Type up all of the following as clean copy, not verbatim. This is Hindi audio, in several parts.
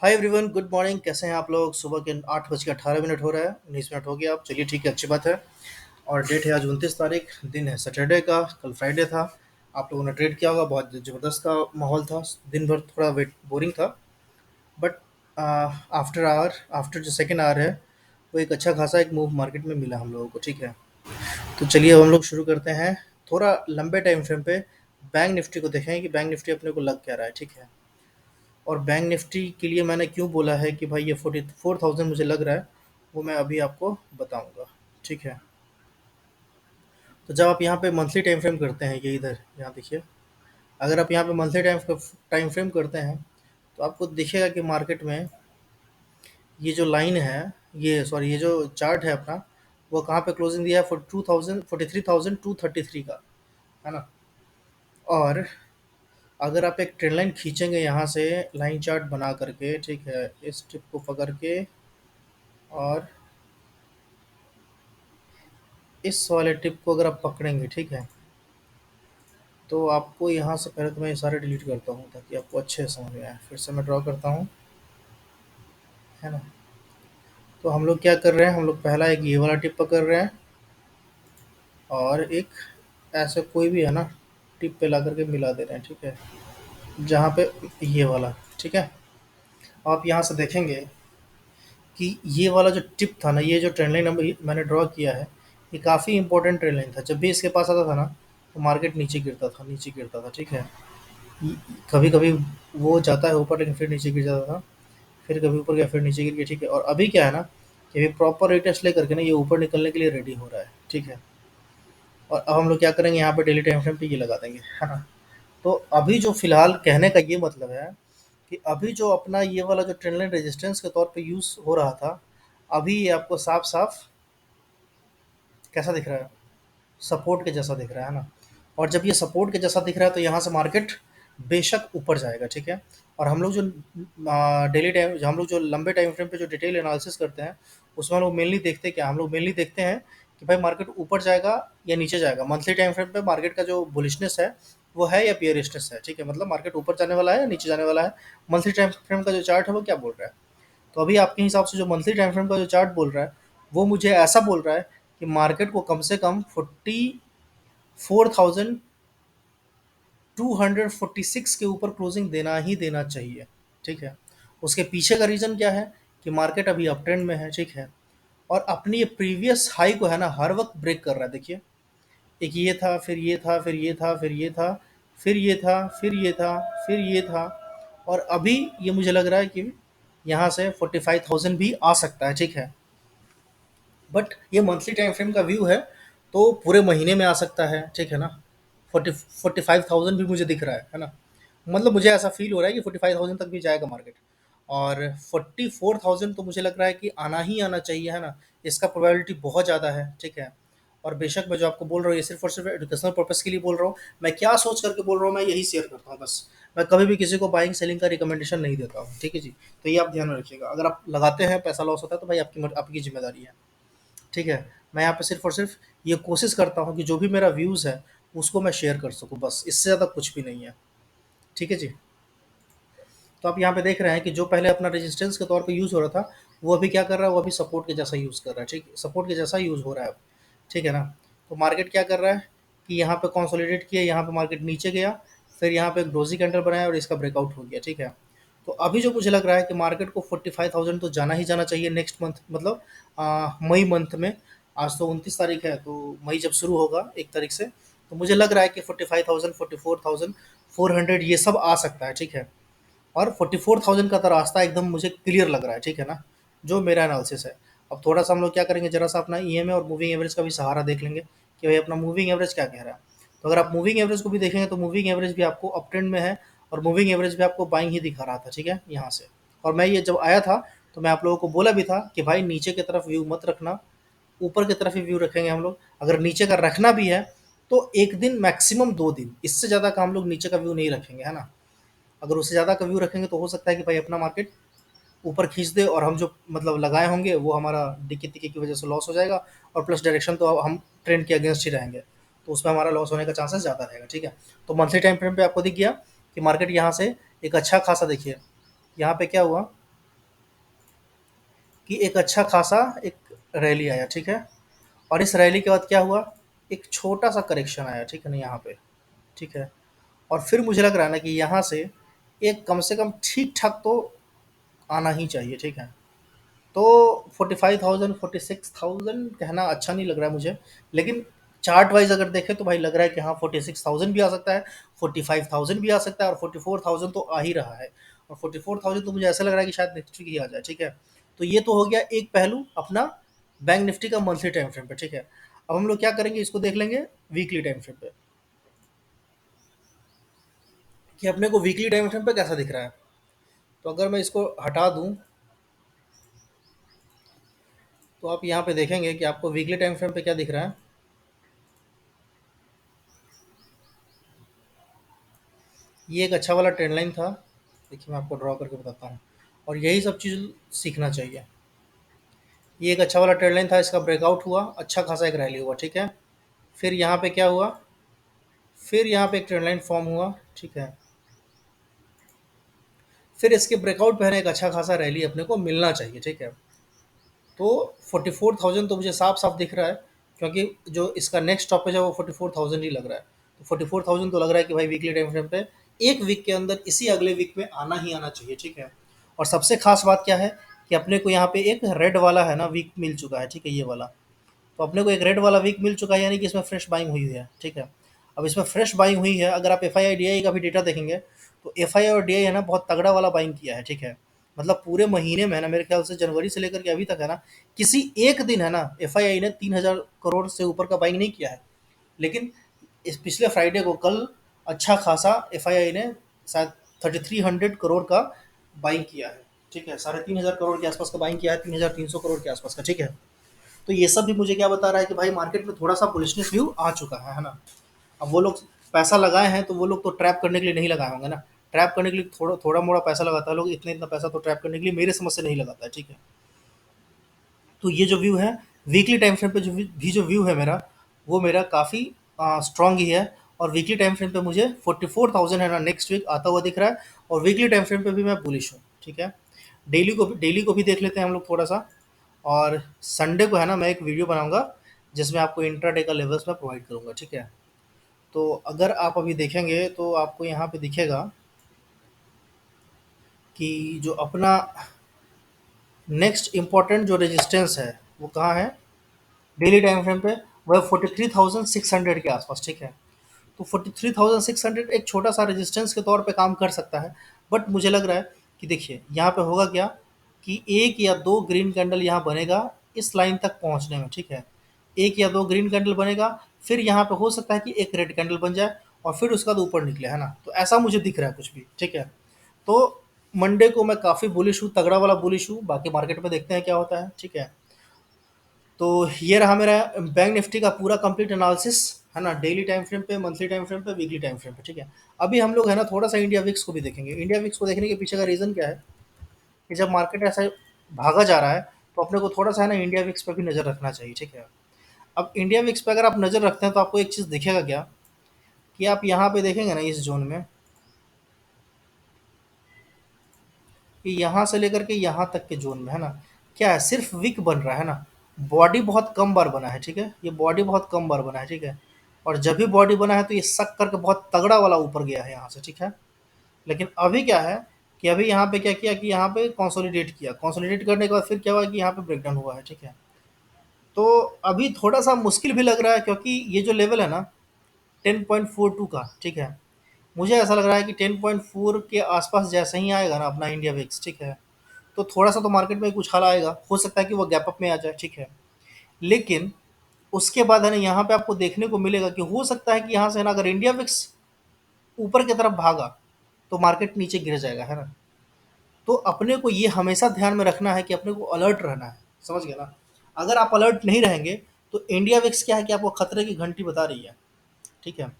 Hi everyone, good morning. कैसे हैं आप लोग? सुबह के 8:18 हो रहा है, 19 मिनट हो गया। आप चलिए, ठीक है, अच्छी बात है। और डेट है आज 29 तारीख, दिन है सैटरडे का। कल फ्राइडे था। आप लोगों ने ट्रेड किया होगा, बहुत ज़बरदस्त का माहौल था। दिन भर थोड़ा वेट बोरिंग था, बट आफ्टर जो सेकेंड आवर है, वो एक अच्छा खासा एक मूव मार्केट में मिला हम लोगों को, ठीक है। तो चलिए अब हम लोग शुरू करते हैं। थोड़ा लंबे टाइम फ्रेम पे बैंक निफ्टी को देखें कि बैंक निफ्टी अपने को लग क्या रहा है, ठीक है। और बैंक निफ्टी के लिए मैंने क्यों बोला है कि भाई ये 44,000 मुझे लग रहा है, वो मैं अभी आपको बताऊंगा, ठीक है। तो जब आप यहाँ पे मंथली टाइम फ्रेम करते हैं, ये इधर यहाँ देखिए। अगर आप यहाँ पे मंथली टाइम फ्रेम करते हैं, तो आपको दिखेगा कि मार्केट में ये जो लाइन है, ये सॉरी, ये जो चार्ट है अपना, वो कहाँ पे क्लोजिंग दिया है? 43,233 का, है ना। और अगर आप एक ट्रेंड लाइन खींचेंगे यहाँ से, लाइन चार्ट बना करके, ठीक है, इस टिप को पकड़ के, और इस वाले टिप को अगर आप पकड़ेंगे, ठीक है, तो आपको यहाँ से, पहले तो मैं ये सारे डिलीट करता हूँ ताकि आपको अच्छे से समझ में आए। फिर से मैं ड्रॉ करता हूँ, है ना। तो हम लोग क्या कर रहे हैं, हम लोग पहला एक ये वाला टिप पकड़ रहे हैं, और एक ऐसे कोई भी है ना, टिप पे ला करके मिला दे रहे हैं, ठीक है, जहाँ पे ये वाला, ठीक है। आप यहाँ से देखेंगे कि ये वाला जो टिप था ना, ये जो ट्रेंड लाइन मैंने ड्रॉ किया है, ये काफ़ी इंपॉर्टेंट ट्रेंड लाइन था। जब भी इसके पास आता था ना, तो मार्केट नीचे गिरता था, नीचे गिरता था, ठीक है। कभी कभी वो जाता है ऊपर, लेकिन फिर नीचे गिर जाता था। फिर कभी ऊपर गया, फिर नीचे गिर गया, ठीक है। और अभी क्या है ना, कि अभी प्रॉपर रिटेस्ट लेकर के ना, ये ऊपर निकलने के लिए रेडी हो रहा है, ठीक है। और अब हम लोग क्या करेंगे, यहाँ पे डेली टाइम फ्रेम पे ये लगा देंगे, है ना। तो अभी जो फिलहाल कहने का ये मतलब है कि अभी जो अपना ये वाला जो ट्रेंड लाइन रेजिस्टेंस के तौर पे यूज़ हो रहा था, अभी ये आपको साफ साफ कैसा दिख रहा है? सपोर्ट के जैसा दिख रहा है ना। और जब ये सपोर्ट के जैसा दिख रहा है, तो यहाँ से मार्केट बेशक ऊपर जाएगा, ठीक है। और हम लोग जो डेली टाइम, हम लोग जो लंबे टाइम फ्रेम पे जो डिटेल एनालिसिस करते हैं, उसमें हम लोग मेनली देखते हैं क्या, हम लोग मेनली देखते हैं कि भाई मार्केट ऊपर जाएगा या नीचे जाएगा। मंथली टाइम फ्रेम पे मार्केट का जो बुलिशनेस है, वो है या बियरिशनेस है, ठीक है। मतलब मार्केट ऊपर जाने वाला है या नीचे जाने वाला है। मंथली टाइम फ्रेम का जो चार्ट है, वो क्या बोल रहा है? तो अभी आपके हिसाब से जो मंथली टाइम फ्रेम का जो चार्ट बोल रहा है, वो मुझे ऐसा बोल रहा है कि मार्केट को कम से कम 44,246 के ऊपर क्लोजिंग देना ही देना चाहिए, ठीक है। उसके पीछे का रीज़न क्या है? कि मार्केट अभी अप ट्रेंड में है, ठीक है। और अपनी ये प्रीवियस हाई को है ना, हर वक्त ब्रेक कर रहा है, देखिए। एक ये था, फिर ये था, फिर ये था, फिर ये था, फिर ये था, फिर ये था, फिर ये था। और अभी ये मुझे लग रहा है कि यहाँ से 45,000 भी आ सकता है, ठीक है। बट ये मंथली टाइम फ्रेम का व्यू है, तो पूरे महीने में आ सकता है, ठीक है ना। 45,000 भी मुझे दिख रहा है ना। मतलब मुझे ऐसा फील हो रहा है कि 45,000 तक भी जाएगा मार्केट। और 44,000 तो मुझे लग रहा है कि आना ही आना चाहिए, है ना। इसका प्रोबेबिलिटी बहुत ज़्यादा है, ठीक है। और बेशक मैं जो आपको बोल रहा हूँ, ये सिर्फ और सिर्फ एजुकेशनल पर्पज़ के लिए बोल रहा हूँ। मैं क्या सोच करके बोल रहा हूँ, मैं यही शेयर करता हूँ बस। मैं कभी भी किसी को बाइंग सेलिंग का रिकमेंडेशन नहीं देता हूँ, ठीक है जी। तो ये आप ध्यान में रखिएगा। अगर आप लगाते हैं, पैसा लॉस होता है, तो भाई आपकी जिम्मेदारी है, ठीक है। मैं यहाँ पे सिर्फ़ और सिर्फ़ ये कोशिश करता हूँ कि जो भी मेरा व्यूज़ है, उसको मैं शेयर कर सकूँ, बस इससे ज़्यादा कुछ भी नहीं है, ठीक है जी। तो आप यहाँ पे देख रहे हैं कि जो पहले अपना रेजिस्टेंस के तौर पे यूज़ हो रहा था, वो अभी क्या कर रहा है, वो अभी सपोर्ट के जैसा यूज़ कर रहा है, ठीक। सपोर्ट के जैसा यूज़ हो रहा है अब, ठीक है ना। तो मार्केट क्या कर रहा है कि यहाँ पे कंसोलिडेट किया, यहाँ पे मार्केट नीचे गया, फिर यहाँ पे एक डोजी कैंडल बनाया और इसका ब्रेकआउट हो गया, ठीक है। तो अभी जो मुझे लग रहा है कि मार्केट को 45,000 तो जाना ही जाना चाहिए नेक्स्ट मंथ, मतलब मई मंथ में। आज तो 29 तारीख है, तो मई जब शुरू होगा 1 तारीख से, तो मुझे लग रहा है कि 45,000, 44,400 ये सब आ सकता है, ठीक है। और 44,000 का तो रास्ता एकदम मुझे क्लियर लग रहा है, ठीक है ना, जो मेरा एनालिसिस है। अब थोड़ा सा हम लोग क्या करेंगे, जरा सा अपना ईएमए और मूविंग एवरेज का भी सहारा देख लेंगे कि भाई अपना मूविंग एवरेज क्या कह रहा है। तो अगर आप मूविंग एवरेज को भी देखेंगे, तो मूविंग एवरेज भी आपको अप ट्रेंड में है, और मूविंग एवरेज भी आपको बाइंग ही दिखा रहा था, ठीक है, यहाँ से। और मैं ये जब आया था, तो मैं आप लोगों को बोला भी था कि भाई नीचे की तरफ व्यू मत रखना, ऊपर की तरफ ही व्यू रखेंगे हम लोग। अगर नीचे का रखना भी है, तो एक दिन मैक्सिमम 2 दिन, इससे ज़्यादा का हम लोग नीचे का व्यू नहीं रखेंगे, है ना। अगर उससे ज़्यादा का व्यू रखेंगे, तो हो सकता है कि भाई अपना मार्केट ऊपर खींच दे, और हम जो मतलब लगाए होंगे, वो हमारा डिक्की तिक्की की वजह से लॉस हो जाएगा। और प्लस डायरेक्शन तो हम ट्रेंड के अगेंस्ट ही रहेंगे, तो उसमें हमारा लॉस होने का चांसेस ज़्यादा रहेगा, ठीक है। तो मंथली टाइम फ्रेम पे आपको दिख गया कि मार्केट यहाँ से एक अच्छा खासा, देखिए यहाँ पे क्या हुआ, कि एक अच्छा खासा एक रैली आया, ठीक है? और इस रैली के बाद क्या हुआ, एक छोटा-सा करेक्शन आया, ठीक है ना, यहाँ पे, ठीक है? और फिर मुझे लग रहा है ना कि यहाँ से एक कम से कम ठीक-ठाक तो आना ही चाहिए, ठीक है? तो 45,000 46,000 कहना अच्छा नहीं लग रहा है मुझे, लेकिन चार्ट वाइज़ अगर देखें तो भाई लग रहा है कि हाँ 46,000 भी आ सकता है, 45,000 भी आ सकता है और 44,000 तो आ ही रहा है। और 44,000 तो मुझे ऐसा लग रहा है कि शायद नेक्स्ट वीक ही आ जाए, ठीक है? तो ये तो हो गया एक पहलू अपना बैंक निफ्टी का मंथली टाइम फ्रेम पे, ठीक है? अब हम लोग क्या करेंगे, इसको देख लेंगे वीकली टाइम फ्रेम पे, कि अपने को वीकली टाइम फ्रेम पे कैसा दिख रहा है। तो अगर मैं इसको हटा दूँ, तो आप यहाँ पे देखेंगे कि आपको वीकली टाइम फ्रेम पे क्या दिख रहा है। ये एक अच्छा वाला ट्रेंड लाइन था। देखिए मैं आपको ड्रॉ करके बताता हूँ, और यही सब चीज़ सीखना चाहिए। ये एक अच्छा वाला ट्रेंड लाइन था, इसका ब्रेकआउट हुआ, अच्छा खासा एक रैली हुआ, ठीक है? फिर यहाँ पे क्या हुआ, फिर यहाँ पे एक ट्रेंड लाइन फॉर्म हुआ, ठीक है? फिर इसके ब्रेकआउट पे है ना एक अच्छा खासा रैली अपने को मिलना चाहिए, ठीक है? तो 44,000 तो मुझे साफ साफ दिख रहा है, क्योंकि जो इसका नेक्स्ट स्टॉपेज है वो 44,000 ही लग रहा है। तो 44,000 तो लग रहा है कि भाई वीकली टाइम फ्रेम पे एक वीक के अंदर इसी अगले वीक में आना ही आना चाहिए, ठीक है? और सबसे खास बात क्या है कि अपने को यहाँ पे एक रेड वाला है ना वीक मिल चुका है, ठीक है, ये वाला। तो अपने को एक रेड वाला वीक मिल चुका है, यानी कि इसमें फ्रेश बाइंग हुई है, ठीक है? अब इसमें फ्रेश बाइंग हुई है, अगर आप F I I D I का भी डेटा देखेंगे तो एफ आई और डी आई है ना बहुत तगड़ा वाला बाइंग किया है, ठीक है? मतलब पूरे महीने में है ना, मेरे ख्याल से जनवरी से लेकर के अभी तक है ना, किसी एक दिन है ना एफ आई आई ने 3,000 करोड़ से ऊपर का बाइंग नहीं किया है। लेकिन इस पिछले फ्राइडे को कल अच्छा खासा एफ आई आई ने शायद 3,300 करोड़ का बाइंग किया है, ठीक है? 3,500 करोड़ के आसपास का बाइंग किया है, 3,300 करोड़ के आसपास का, ठीक है? तो ये सब भी मुझे क्या बता रहा है कि भाई मार्केट में थोड़ा सा बुलिशनेस व्यू आ चुका है ना? अब वो लोग पैसा लगाए हैं तो वो लोग तो ट्रैप करने के लिए नहीं लगाए होंगे ना। ट्रैप करने के लिए थोड़ा थोड़ा मोड़ा पैसा लगाता है लोग, इतना इतना पैसा तो ट्रैप करने के लिए मेरे समझ से नहीं लगाता है, ठीक है? तो ये जो व्यू है वीकली टाइम फ्रेम पे जो व्यू है मेरा, वो मेरा काफ़ी स्ट्रांग ही है। और वीकली टाइम फ्रेम पे मुझे 44,000 है ना नेक्स्ट वीक आता हुआ दिख रहा है। और वीकली टाइम फ्रेम पे भी मैं बुलिश हूँ, ठीक है? डेली को भी देख लेते हैं हम लोग थोड़ा सा। और संडे को है ना मैं एक वीडियो बनाऊंगा जिसमें आपको इंट्राडे का लेवल्स मैं प्रोवाइड करूंगा, ठीक है? तो अगर आप अभी देखेंगे तो आपको यहाँ पे दिखेगा कि जो अपना नेक्स्ट इम्पोर्टेंट जो रेजिस्टेंस है वो कहाँ है डेली टाइम फ्रेम पे, वह 43,600 के आसपास, ठीक है? तो 43,600 एक छोटा सा रेजिस्टेंस के तौर पे काम कर सकता है। बट मुझे लग रहा है कि देखिए यहाँ पे होगा क्या, कि एक या दो ग्रीन कैंडल यहाँ बनेगा इस लाइन तक पहुँचने में, ठीक है? एक या दो ग्रीन कैंडल बनेगा, फिर यहाँ पे हो सकता है कि एक रेड कैंडल बन जाए और फिर उसके बाद ऊपर निकले, है ना? तो ऐसा मुझे दिख रहा है कुछ भी, ठीक है? तो मंडे को मैं काफ़ी बुलिश हूँ, तगड़ा वाला बुलिश हूँ, बाकी मार्केट में देखते हैं क्या होता है, ठीक है? तो ये रहा मेरा बैंक निफ्टी का पूरा कंप्लीट एनालिसिस, है ना? डेली टाइम फ्रेम पे, मंथली टाइम फ्रेम पे, वीकली टाइम फ्रेम पे, ठीक है? अभी हम लोग है ना थोड़ा सा इंडिया विक्स को भी देखेंगे। इंडिया विक्स को देखने के पीछे का रीज़न क्या है, कि जब मार्केट ऐसा भागा जा रहा है तो अपने को थोड़ा सा है ना इंडिया विक्स पे भी नज़र रखना चाहिए, ठीक है? अब इंडिया विक्स पे अगर आप नज़र रखते हैं तो आपको एक चीज़ दिखेगा क्या, कि आप यहाँ पे देखेंगे ना इस जोन में, कि यहाँ से लेकर के यहाँ तक के जोन में है ना, क्या है, सिर्फ विक बन रहा है ना। बॉडी बहुत कम बार बना है, ठीक है? ये बॉडी बहुत कम बार बना है, ठीक है? और जब भी बॉडी बना है तो ये सक करके बहुत तगड़ा वाला ऊपर गया है यहाँ से, ठीक है? लेकिन अभी क्या है, कि अभी यहाँ पे क्या किया, कि यहाँ पे कंसोलिडेट किया, कंसोलिडेट करने के बाद फिर क्या हुआ कि यहाँ पे ब्रेकडाउन हुआ है, ठीक है? तो अभी थोड़ा सा मुश्किल भी लग रहा है, क्योंकि ये जो लेवल है ना 10.42 का, ठीक है? मुझे ऐसा लग रहा है कि 10.4 के आसपास जैसे ही आएगा ना अपना इंडिया विक्स, ठीक है, तो थोड़ा सा तो मार्केट में कुछ हाल आएगा, हो सकता है कि वो गैप अप में आ जाए, ठीक है? लेकिन उसके बाद है ना यहाँ पे आपको देखने को मिलेगा कि हो सकता है कि यहाँ से ना अगर इंडिया विक्स ऊपर की तरफ भागा तो मार्केट नीचे गिर जाएगा, है ना? तो अपने को ये हमेशा ध्यान में रखना है कि अपने को अलर्ट रहना है, समझ गए ना? अगर आप अलर्ट नहीं रहेंगे तो इंडिया विक्स क्या है कि आपको खतरे की घंटी बता रही है, ठीक है?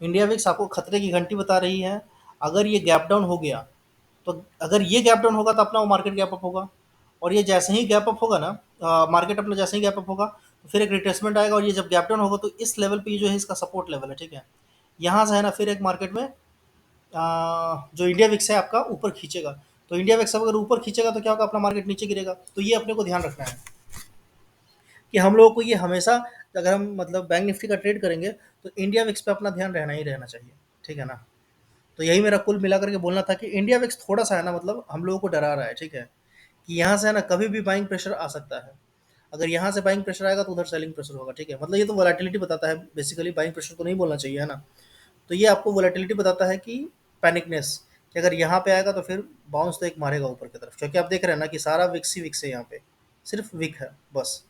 इंडिया विक्स आपको खतरे की घंटी बता रही है। अगर ये गैप डाउन हो गया, तो अगर ये गैप डाउन होगा तो अपना वो मार्केट गैप अप होगा। और ये जैसे ही गैप अप होगा ना, मार्केट अपना जैसे ही गैप अप होगा तो फिर एक रिट्रेसमेंट आएगा, और ये जब गैप डाउन होगा तो इस लेवल पे जो है इसका सपोर्ट लेवल है, ठीक है? यहाँ से है ना फिर एक मार्केट में जो इंडिया विक्स है आपका ऊपर खींचेगा। तो इंडिया विक्स अगर ऊपर खींचेगा तो क्या होगा, अपना मार्केट नीचे गिरेगा। तो ये अपने को ध्यान रखना है कि हम लोगों को ये हमेशा, अगर हम मतलब बैंक निफ्टी का ट्रेड करेंगे तो इंडिया विक्स पे अपना ध्यान रहना ही रहना चाहिए, ठीक है ना। तो यही मेरा कुल मिला करके बोलना था कि इंडिया विक्स थोड़ा सा है ना, मतलब हम लोगों को डरा रहा है, ठीक है, कि यहाँ से है ना कभी भी बाइंग प्रेशर आ सकता है। अगर यहाँ से बाइंग प्रेशर आएगा तो उधर सेलिंग प्रेशर होगा, ठीक है। मतलब ये तो वोलेटिलिटी बताता है बेसिकली, बाइंग प्रेशर तो नहीं बोलना चाहिए, है ना। तो ये आपको वोलेटिलिटी बताता है कि पैनिकनेस, कि अगर यहाँ पे आएगा तो फिर बाउंस तो एक मारेगा ऊपर की तरफ, क्योंकि आप देख रहे हैं ना कि सारा विक्स ही विक्स है यहाँ पे, सिर्फ विक है बस,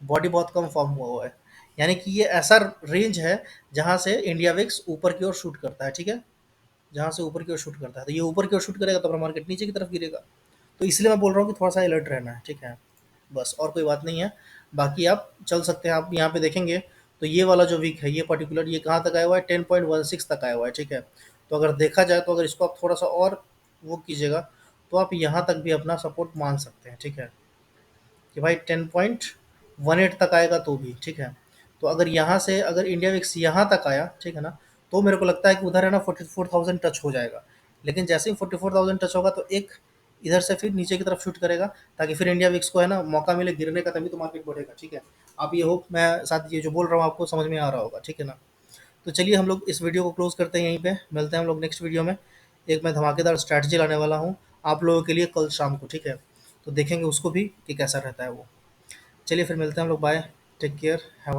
बॉडी बहुत कम फॉर्म हुआ हुआ है। यानी कि ये ऐसा रेंज है जहाँ से इंडिया विक्स ऊपर की ओर शूट करता है, ठीक है, जहाँ से ऊपर की ओर शूट करता है। तो ये ऊपर की ओर शूट करेगा तो अपना मार्केट नीचे की तरफ गिरेगा। तो इसलिए मैं बोल रहा हूँ कि थोड़ा सा अलर्ट रहना है, ठीक है, बस और कोई बात नहीं है। बाकी आप चल सकते हैं, आप यहाँ पे देखेंगे तो ये वाला जो वीक है, ये पर्टिकुलर ये कहाँ तक आया हुआ है, 10.16 तक आया हुआ है, ठीक है। तो अगर देखा जाए तो अगर इसको आप थोड़ा सा और वो कीजिएगा तो आप यहाँ तक भी अपना सपोर्ट मान सकते हैं, ठीक है, कि भाई 10.18 तक आएगा तो भी ठीक है। तो अगर यहाँ से अगर इंडिया विक्स यहाँ तक आया, ठीक है ना, तो मेरे को लगता है कि उधर है ना 44,000 टच हो जाएगा। लेकिन जैसे ही 44,000 टच होगा तो एक इधर से फिर नीचे की तरफ शूट करेगा, ताकि फिर इंडिया विक्स को है ना मौका मिले गिरने का, तभी तो मार्केट बढ़ेगा, ठीक है। आप ये होप मैं साथ ये जो बोल रहा हूँ आपको समझ में आ रहा होगा, ठीक है ना। तो चलिए हम लोग इस वीडियो को क्लोज करते हैं यहीं पे, मिलते हैं हम लोग नेक्स्ट वीडियो में। एक मैं धमाकेदार स्ट्रैटेजी लाने वाला हूँ आप लोगों के लिए कल शाम को, ठीक है। तो देखेंगे उसको भी कि कैसा रहता है वो। चलिए फिर मिलते हैं हम लोग, bye, take care, have a